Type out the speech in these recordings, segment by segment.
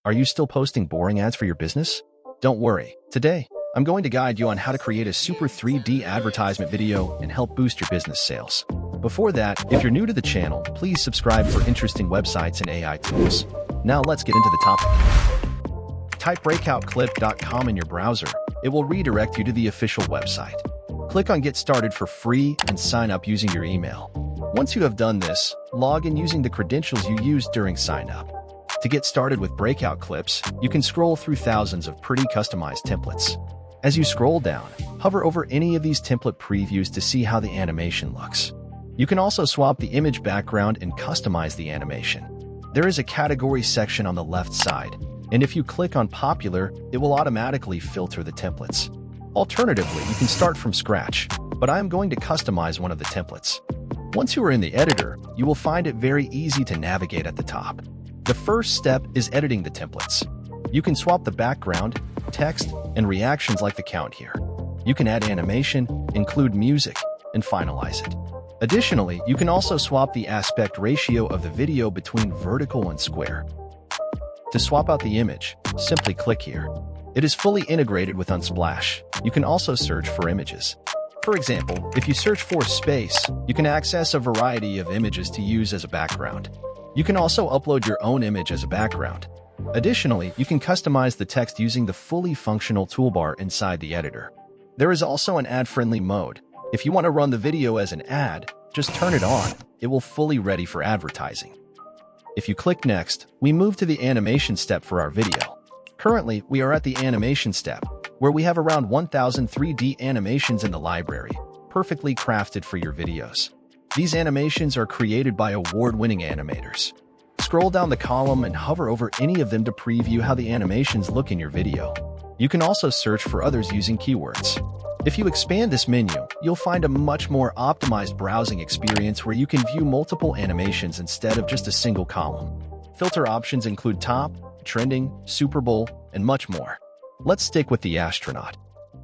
Are you still posting boring ads for your business? Don't worry. Today, I'm going to guide you on how to create a super 3D advertisement video and help boost your business sales. Before that, if you're new to the channel, please subscribe for interesting websites and AI tools. Now let's get into the topic. Type breakoutclip.com in your browser. It will redirect you to the official website. Click on Get Started for free and sign up using your email. Once you have done this, log in using the credentials you used during sign up. To get started with Breakout Clips, you can scroll through thousands of pretty customized templates. As you scroll down, hover over any of these template previews to see how the animation looks. You can also swap the image background and customize the animation. There is a category section on the left side, and if you click on Popular, it will automatically filter the templates. Alternatively, you can start from scratch, but I am going to customize one of the templates. Once you are in the editor, you will find it very easy to navigate at the top. The first step is editing the templates. You can swap the background, text, and reactions like the count here. You can add animation, include music, and finalize it. Additionally, you can also swap the aspect ratio of the video between vertical and square. To swap out the image, simply click here. It is fully integrated with Unsplash. You can also search for images. For example, if you search for space, you can access a variety of images to use as a background. You can also upload your own image as a background. Additionally, you can customize the text using the fully functional toolbar inside the editor. There is also an ad-friendly mode. If you want to run the video as an ad, just turn it on. It will fully ready for advertising. If you click Next, we move to the animation step for our video. Currently, we are at the animation step, where we have around 1,000 3D animations in the library, perfectly crafted for your videos. These animations are created by award-winning animators. Scroll down the column and hover over any of them to preview how the animations look in your video. You can also search for others using keywords. If you expand this menu, you'll find a much more optimized browsing experience where you can view multiple animations instead of just a single column. Filter options include top, trending, Super Bowl, and much more. Let's stick with the astronaut.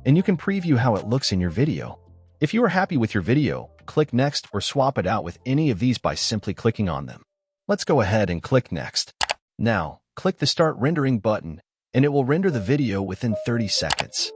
And you can preview how it looks in your video. If you are happy with your video, click Next or swap it out with any of these by simply clicking on them. Let's go ahead and click Next. Now, click the Start Rendering button, and it will render the video within 30 seconds.